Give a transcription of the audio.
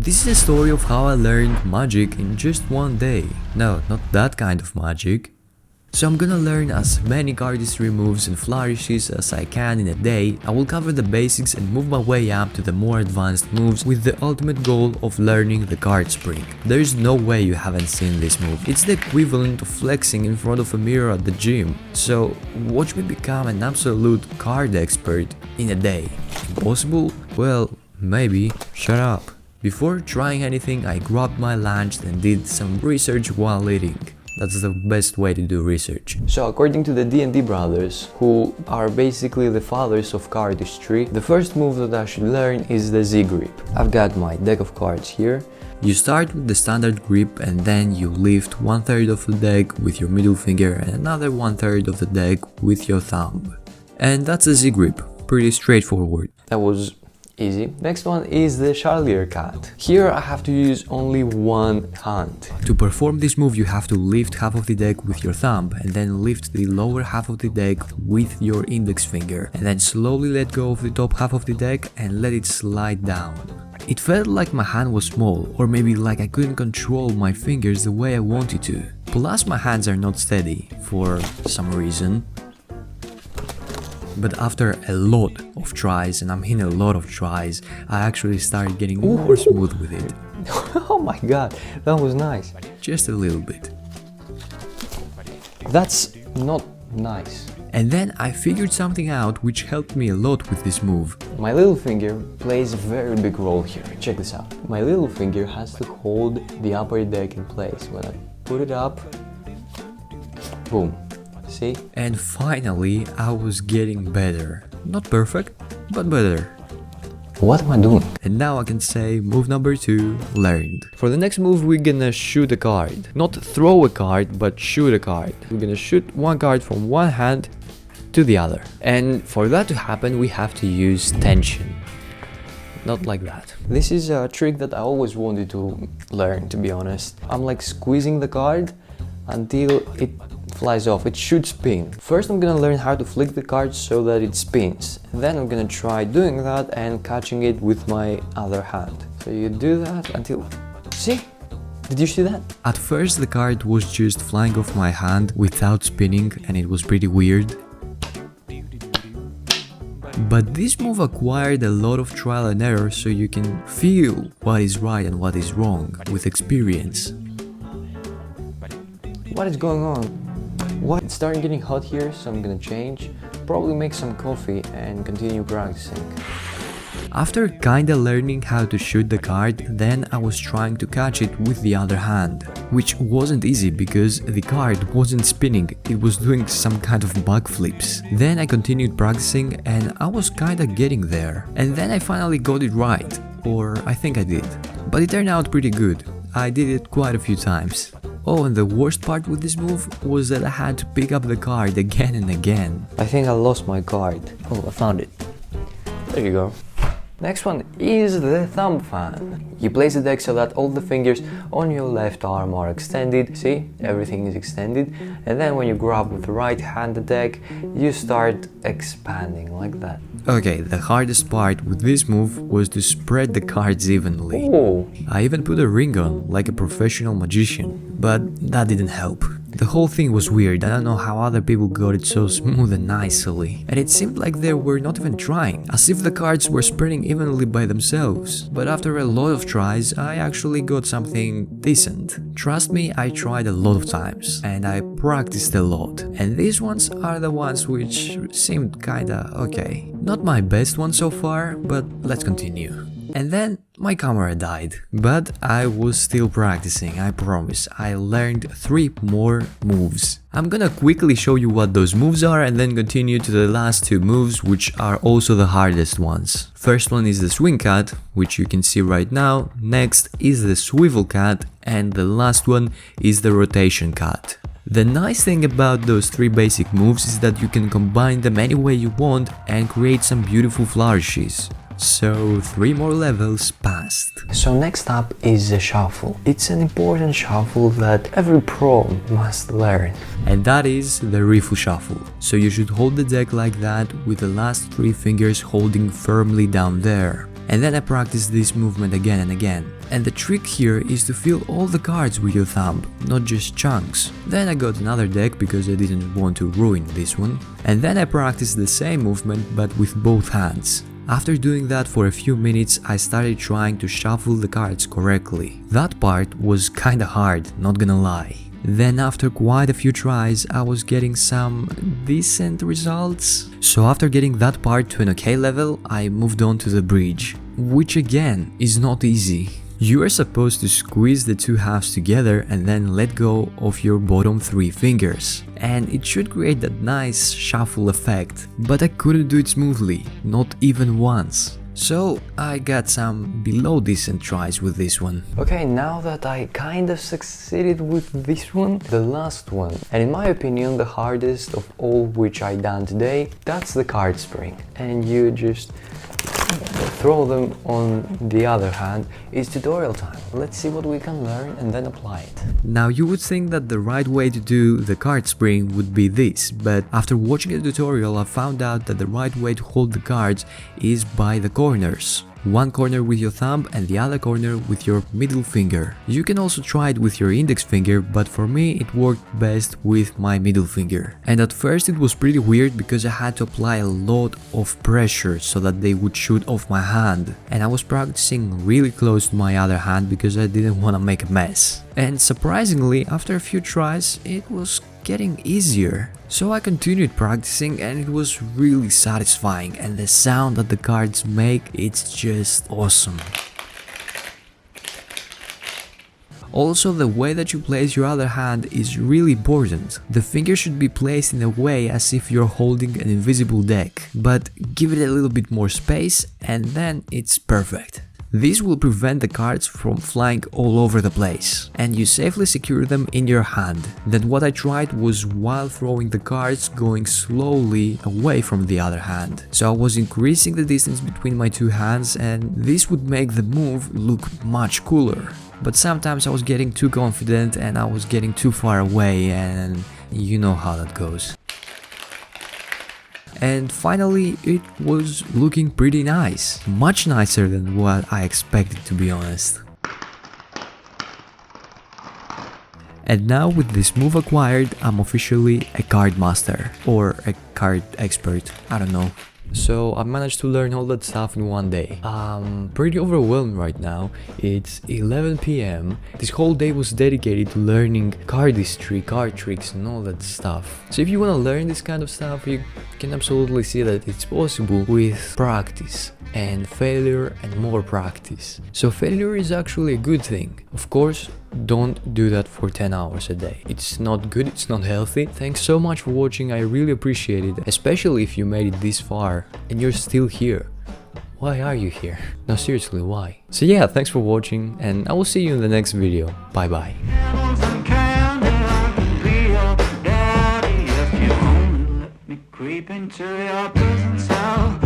This is a story of how I learned magic in just one day. No, not that kind of magic. So I'm gonna learn as many cardistry moves and flourishes as I can in a day. I will cover the basics and move my way up to the more advanced moves with the ultimate goal of learning the card spring. There is no way you haven't seen this move. It's the equivalent of flexing in front of a mirror at the gym. So watch me become an absolute card expert in a day. Impossible? Well, maybe. Shut up. Before trying anything, I grabbed my lunch and did some research while eating. That's the best way to do research. So according to the D&D brothers, who are basically the fathers of cardistry, the first move that I should learn is the ZGrip. I've got my deck of cards here. You start with the standard grip and then you lift 1/3 of the deck with your middle finger and another 1/3 of the deck with your thumb. And that's a ZGrip. Pretty straightforward. That was easy. Next one is the 𝐒𝐤𝐢𝐚. Here I have to use only one hand. To perform this move you have to lift half of the deck with your thumb and then lift the lower half of the deck with your index finger and then slowly let go of the top half of the deck and let it slide down. It felt like my hand was small, or maybe like I couldn't control my fingers the way I wanted to. Plus my hands are not steady for some reason. But after a lot of tries, and I mean a lot of tries, I actually started getting more smooth with it. Oh my god, that was nice. Just a little bit. That's not nice. And then I figured something out which helped me a lot with this move. My little finger plays a very big role here. Check this out. My little finger has to hold the upper deck in place. When I put it up, boom. See? And finally, I was getting better. Not perfect, but better. What am I doing? And now I can say move number 2, learned. For the next move, we're gonna shoot a card. Not throw a card, but shoot a card. We're gonna shoot one card from one hand to the other. And for that to happen, we have to use tension. Not like that. This is a trick that I always wanted to learn, to be honest. I'm like squeezing the card until it flies off. It should spin. First I'm gonna learn how to flick the card so that it spins. Then I'm gonna try doing that and catching it with my other hand. So you do that until... See? Did you see that? At first the card was just flying off my hand without spinning and it was pretty weird. But this move acquired a lot of trial and error so you can feel what is right and what is wrong with experience. What is going on? What? It's starting getting hot here, so I'm gonna change, probably make some coffee and continue practicing. After kinda learning how to shoot the card, then I was trying to catch it with the other hand, which wasn't easy because the card wasn't spinning, it was doing some kind of backflips. Then I continued practicing and I was kinda getting there. And then I finally got it right, or I think I did. But it turned out pretty good. I did it quite a few times. Oh, and the worst part with this move was that I had to pick up the card again and again. I think I lost my card. Oh, I found it. There you go. Next one is the thumb fan. You place the deck so that all the fingers on your left arm are extended. See? Everything is extended. And then when you grab with the right hand the deck, you start expanding like that. Okay, the hardest part with this move was to spread the cards evenly. Oh. I even put a ring on, like a professional magician, but that didn't help. The whole thing was weird. I don't know how other people got it so smooth and nicely. And it seemed like they were not even trying, as if the cards were spreading evenly by themselves. But after a lot of tries, I actually got something decent. Trust me, I tried a lot of times, and I practiced a lot. And these ones are the ones which seemed kinda okay. Not my best one so far, but let's continue. And then my camera died, but I was still practicing, I promise. I learned 3 more moves. I'm gonna quickly show you what those moves are and then continue to the last 2 moves, which are also the hardest ones. First one is the swing cat, which you can see right now. Next is the swivel cat, and the last one is the rotation cat. The nice thing about those 3 basic moves is that you can combine them any way you want and create some beautiful flourishes. So 3 more levels passed. So next up is the shuffle. It's an important shuffle that every pro must learn. And that is the riffle shuffle. So you should hold the deck like that with the last 3 fingers holding firmly down there. and then I practiced this movement again and again. And the trick here is to fill all the cards with your thumb, not just chunks. Then I got another deck because I didn't want to ruin this one, and then I practiced the same movement but with both hands. After doing that for a few minutes, I started trying to shuffle the cards correctly. That part was kinda hard, not gonna lie. Then after quite a few tries, I was getting some decent results. So after getting that part to an okay level, I moved on to the bridge, which again is not easy. You are supposed to squeeze the two halves together and then let go of your bottom 3 fingers. And it should create that nice shuffle effect, but I couldn't do it smoothly, not even once. So I got some below decent tries with this one. Okay, now that I kind of succeeded with this one, the last one, and in my opinion the hardest of all which I done today, that's the card spring. And you just throw them on the other hand. It's tutorial time. Let's see what we can learn and then apply it. Now you would think that the right way to do the card spring would be this, but after watching the tutorial I found out that the right way to hold the cards is by the corners. One corner with your thumb and the other corner with your middle finger. You can also try it with your index finger, but for me it worked best with my middle finger. And at first it was pretty weird because I had to apply a lot of pressure so that they would shoot off my hand. And I was practicing really close to my other hand because I didn't want to make a mess. And surprisingly, after a few tries, it was getting easier. So I continued practicing and it was really satisfying, and the sound that the cards make, it's just awesome. Also, the way that you place your other hand is really important. The finger should be placed in a way as if you're holding an invisible deck, but give it a little bit more space and then it's perfect. This will prevent the cards from flying all over the place, and you safely secure them in your hand. Then what I tried was, while throwing the cards, going slowly away from the other hand. So I was increasing the distance between my two hands, and this would make the move look much cooler. But sometimes I was getting too confident and I was getting too far away, and you know how that goes. And finally, it was looking pretty nice. Much nicer than what I expected, to be honest. And now with this move acquired, I'm officially a card master. Or a card expert, I don't know. So I managed to learn all that stuff in one day. I'm pretty overwhelmed right now. It's 11 PM. This whole day was dedicated to learning card history, card tricks and all that stuff. So if you want to learn this kind of stuff, you can absolutely see that it's possible with practice and failure and more practice. So failure is actually a good thing. Of course, don't do that for 10 hours a day. It's not good, it's not healthy. Thanks so much for watching, I really appreciate it, especially if you made it this far and you're still here. Why are you here? No, seriously, why? So yeah, thanks for watching and I will see you in the next video. Bye bye. Creep into your business now.